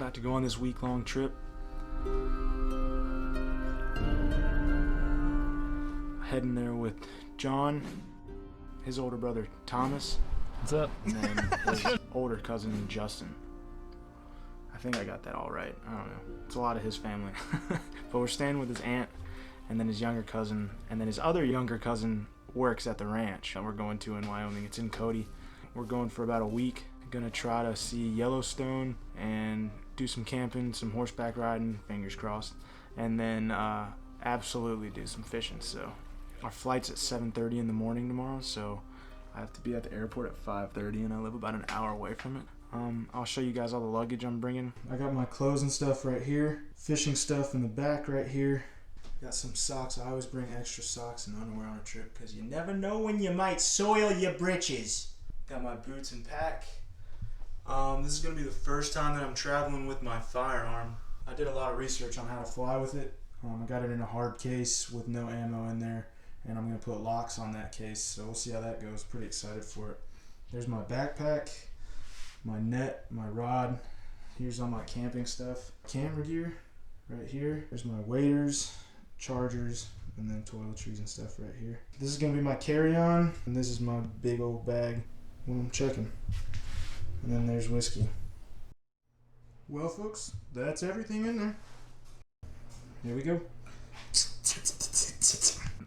About to go on this week-long trip. Heading there with John, his older brother Thomas. What's up? And then his older cousin Justin. I think I got that all right. I don't know. It's a lot of his family. But we're staying with his aunt and then his younger cousin, and then his other younger cousin works at the ranch that we're going to in Wyoming. It's in Cody. We're going for about a week. Gonna try to see Yellowstone and do some camping, some horseback riding, fingers crossed, and then absolutely do some fishing. So our flight's at 7:30 in the morning tomorrow, so I have to be at the airport at 5:30, and I live about an hour away from it. I'll show you guys all the luggage I'm bringing. I got my clothes and stuff right here, fishing stuff in the back right here. Got some socks. I always bring extra socks and underwear on a trip because you never know when you might soil your britches. Got my boots and pack. This is going to be the first time that I'm traveling with my firearm. I did a lot of research on how to fly with it. I got it in a hard case with no ammo in there, and I'm going to put locks on that case, so we'll see how that goes. Pretty excited for it. There's my backpack, my net, my rod. Here's all my camping stuff. Camera gear right here. There's my waders, chargers, and then toiletries and stuff right here. This is going to be my carry-on, and this is my big old bag when I'm checking. And then there's whiskey. Well, folks, that's everything in there. Here we go.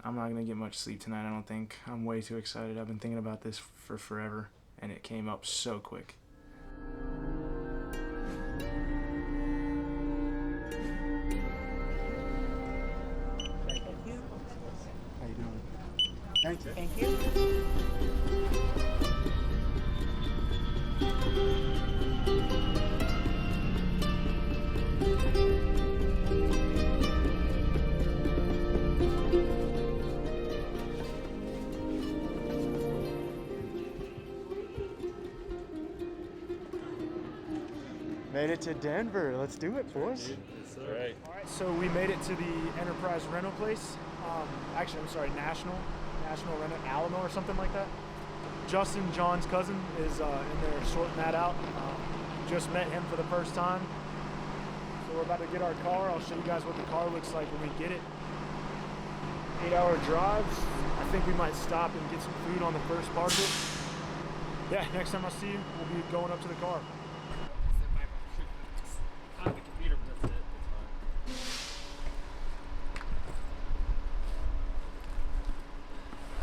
I'm not gonna get much sleep tonight, I don't think. I'm way too excited. I've been thinking about this for forever, and it came up so quick. Thank you. How you doing? Thank you. Thank you. Made it to Denver. Let's do it, boys. Right. All right, so we made it to the Enterprise rental place. Actually, I'm sorry, National Rental, Alamo or something like that. Justin, John's cousin, is in there sorting that out. Just met him for the first time. So we're about to get our car. I'll show you guys what the car looks like when we get it. 8-hour drive. I think we might stop and get some food on the first part of it. Yeah, next time I see you, we'll be going up to the car. On the computer, but that's it.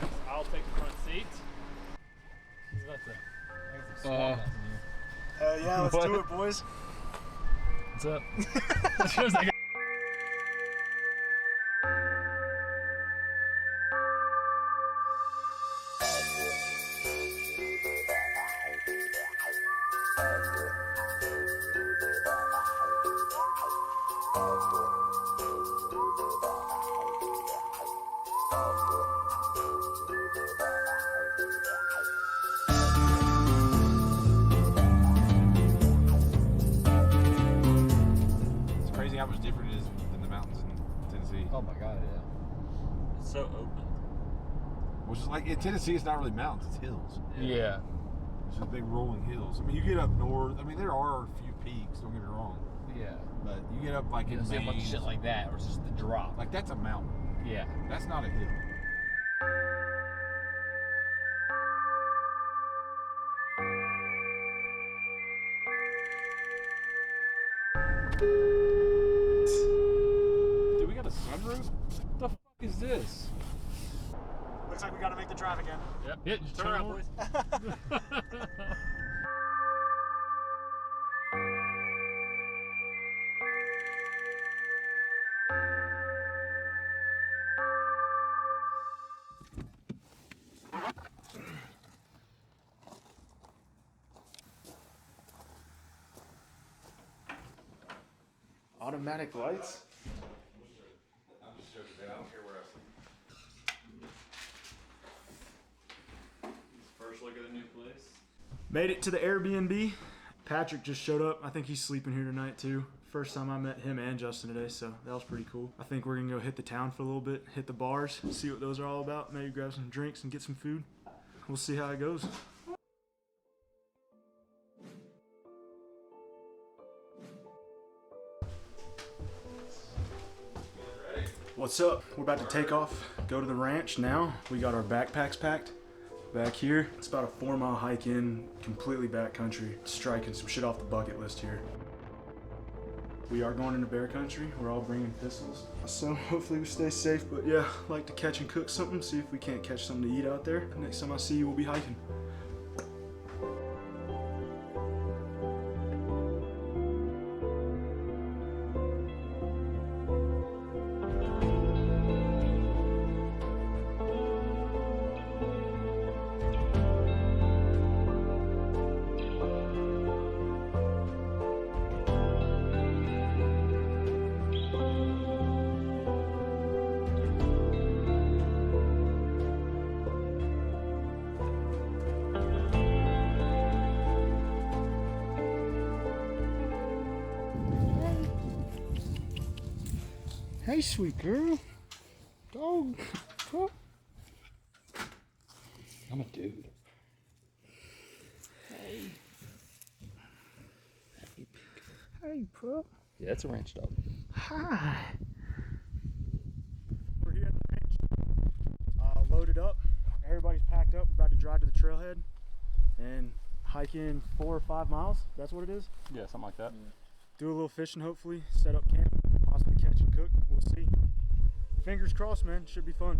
That's fine. I'll take the front seat. He's about to. I got some swamp out in here. Yeah, let's What? do it, boys. What's up? Feels like How much different it is than the mountains in Tennessee. Oh my god, yeah. it's so open. Which is like in Tennessee, it's not really mountains; it's hills. Yeah. It's just big rolling hills. I mean, you get up north. I mean, there are a few peaks. Don't get me wrong. Yeah. But you get up like You in don't see a bunch of Maine, shit like that, or it's just the drop. like that's a mountain. Yeah. That's not a hill. Dude, we got a sunroof? What the fuck is this? Looks like we got to make the drive again. Yep. Yeah, just Turn around, boys. Automatic lights? I'm just joking, man. I don't care where I sleep. First look at the new place. Made it to the Airbnb. Patrick just showed up. I think he's sleeping here tonight too. First time I met him and Justin today, so that was pretty cool. I think we're gonna go hit the town for a little bit, hit the bars, see what those are all about, maybe grab some drinks and get some food. We'll see how it goes. What's up? We're about to take off, go to the ranch now. We got our backpacks packed back here. It's about a 4-mile hike in, completely backcountry. Striking some shit off the bucket list here. We are going into bear country. We're all bringing pistols. So hopefully we stay safe, but yeah, like to catch and cook something, see if we can't catch something to eat out there. Next time I see you, we'll be hiking. Hey, sweet girl. Dog. Pup. I'm a dude. Hey, pup. Yeah, it's a ranch dog. Hi. We're here at the ranch. Loaded up. Everybody's packed up. We're about to drive to the trailhead and hike in 4 or 5 miles. That's what it is. Yeah, something like that. Do a little fishing, hopefully. Set up camp. Possibly catch and cook. We'll see. Fingers crossed, man. Should be fun.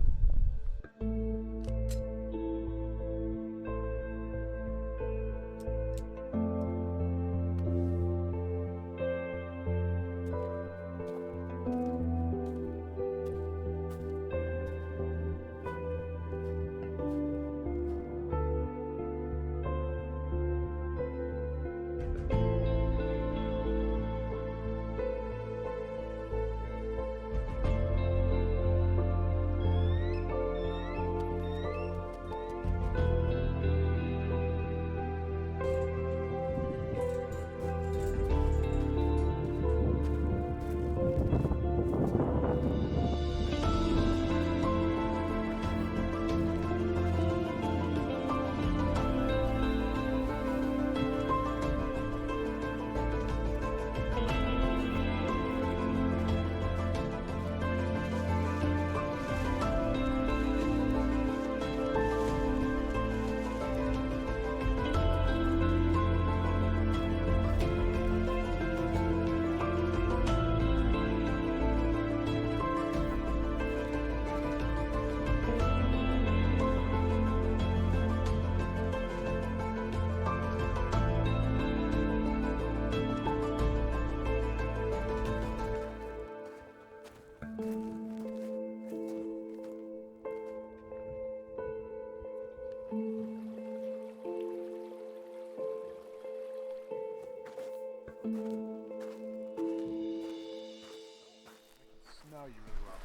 Smell you really well.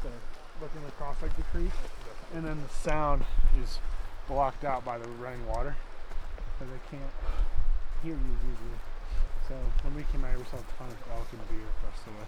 So looking across like the creek, and then the sound is blocked out by the running water, because I can't hear you usually. So when we came out, we saw a ton of elk and deer across the way.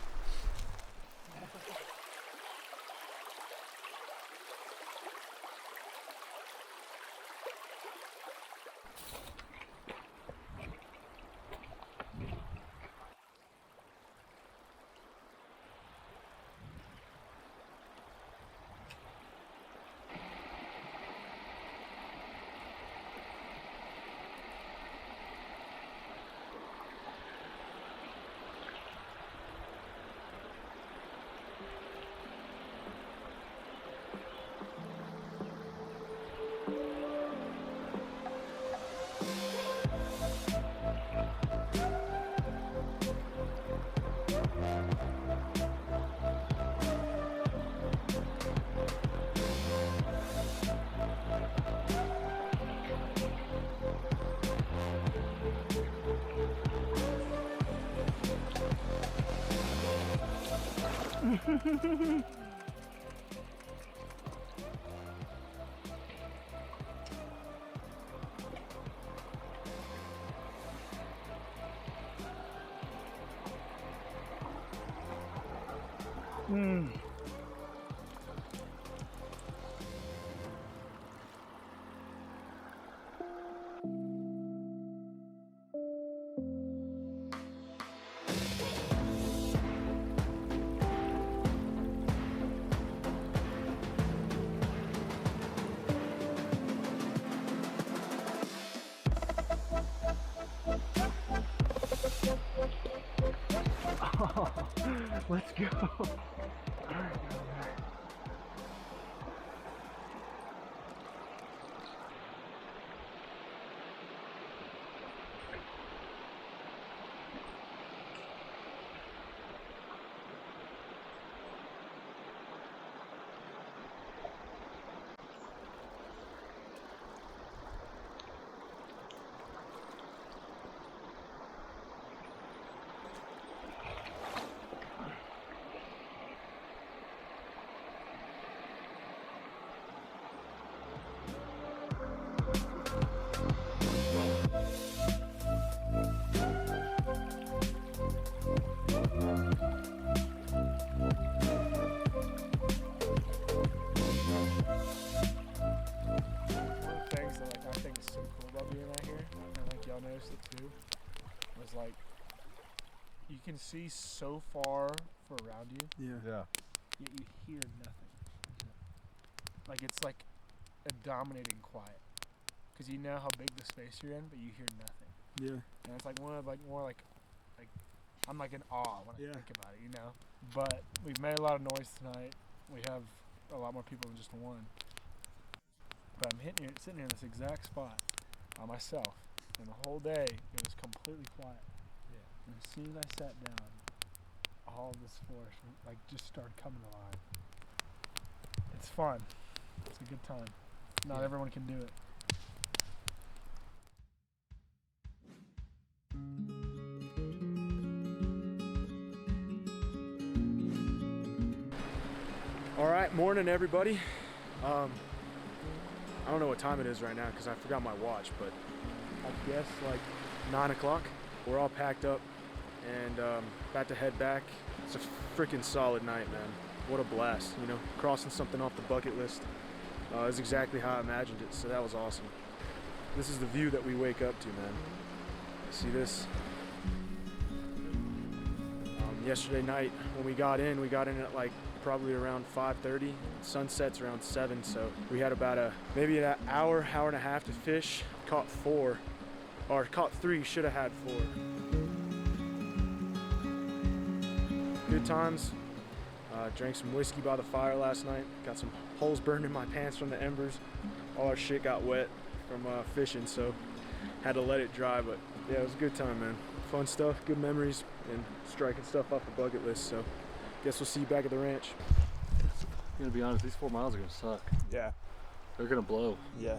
Let's go. Noticed it too, was like you can see so far for around you, Yeah. yet you hear nothing. Like it's like a dominating quiet, because you know how big the space you're in, but you hear nothing. Yeah. And it's like one of like more like I'm like in awe when I think about it, you know. But we've made a lot of noise tonight. We have a lot more people than just one. But I'm sitting here in this exact spot by myself. And the whole day, it was completely quiet. Yeah. And as soon as I sat down, all of this forest like just started coming alive. It's fun. It's a good time. Not everyone can do it. All right, morning everybody. I don't know what time it is right now because I forgot my watch, but I guess like 9 o'clock. We're all packed up and about to head back. It's a freaking solid night, man. What a blast, you know, crossing something off the bucket list is exactly how I imagined it, so that was awesome. This is the view that we wake up to, man. See this? Yesterday night when we got in at like probably around 5:30. Sunset's around 7, so we had about maybe an hour and a half to fish. Caught 4, or caught 3, should have had 4. Good times. Drank some whiskey by the fire last night. Got some holes burned in my pants from the embers. All our shit got wet from fishing, so had to let it dry, but yeah, it was a good time, man. Fun stuff, good memories, and striking stuff off the bucket list, so guess we'll see you back at the ranch. I'm gonna be honest, these 4 miles are gonna suck. Yeah. They're gonna blow. Yeah.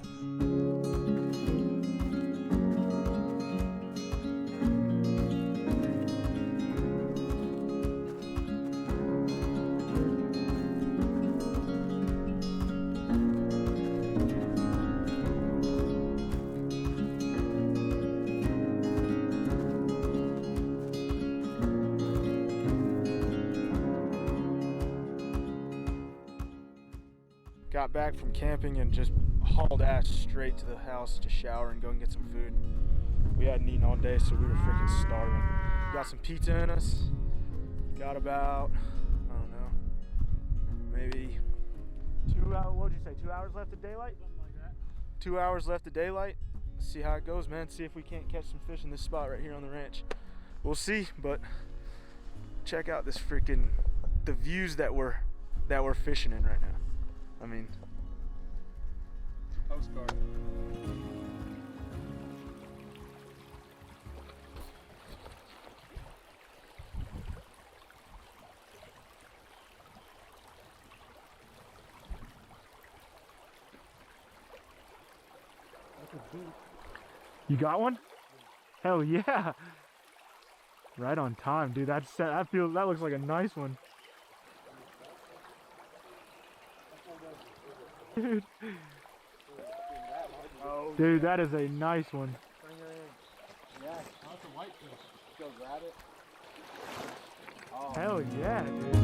Got back from camping and just hauled ass straight to the house to shower and go and get some food. We hadn't eaten all day, so we were freaking starving. Got some pizza in us. Got about, I don't know, maybe 2 hours, what would you say, 2 hours left of daylight? Something like that. 2 hours left of daylight. See how it goes, man. See if we can't catch some fish in this spot right here on the ranch. We'll see, but check out this freaking, the views that we're fishing in right now. I mean, Postcard. You got one? Hell yeah! Right on time, dude. That looks like a nice one. Dude. Dude, that is a nice one. Bring her in. Yeah, that's a whitefish. Go grab it. Oh. Hell yeah, dude.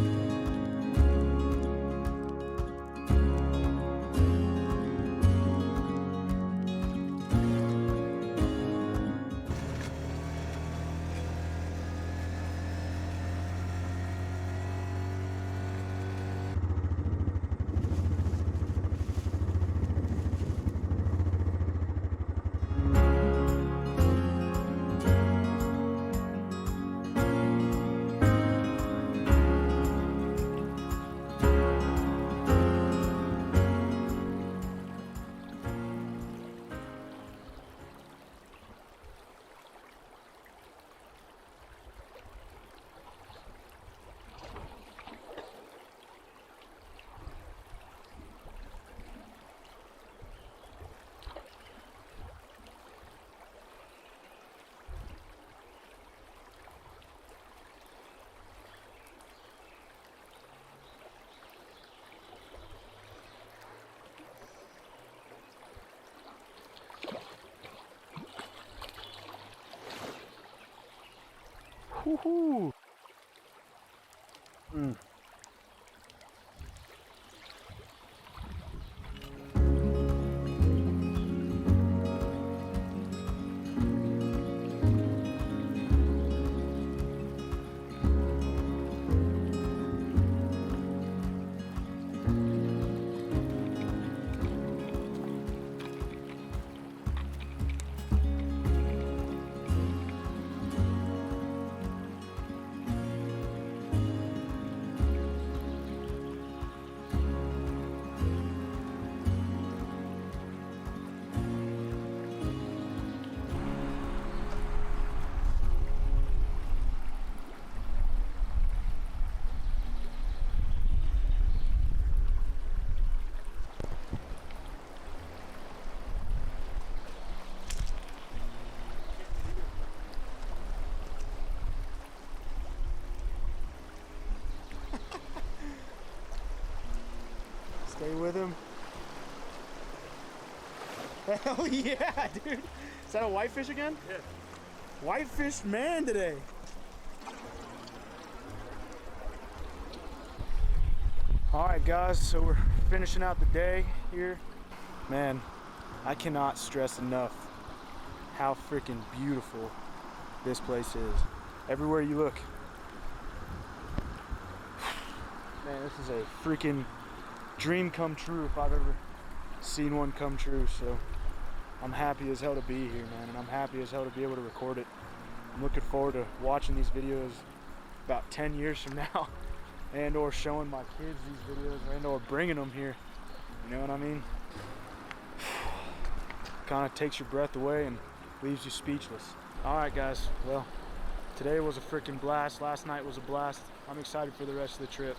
Woohoo! Stay with him. Hell yeah, dude. Is that a whitefish again? Yeah. Whitefish man today. All right, guys, so we're finishing out the day here. Man, I cannot stress enough how freaking beautiful this place is. Everywhere you look. Man, this is a freaking dream come true if I've ever seen one come true. So I'm happy as hell to be here, man, and I'm happy as hell to be able to record it. I'm looking forward to watching these videos about 10 years from now and or showing my kids these videos and or bringing them here. You know what I mean? Kind of takes your breath away and leaves you speechless. All right, guys, well, today was a freaking blast. Last night was a blast. I'm excited for the rest of the trip.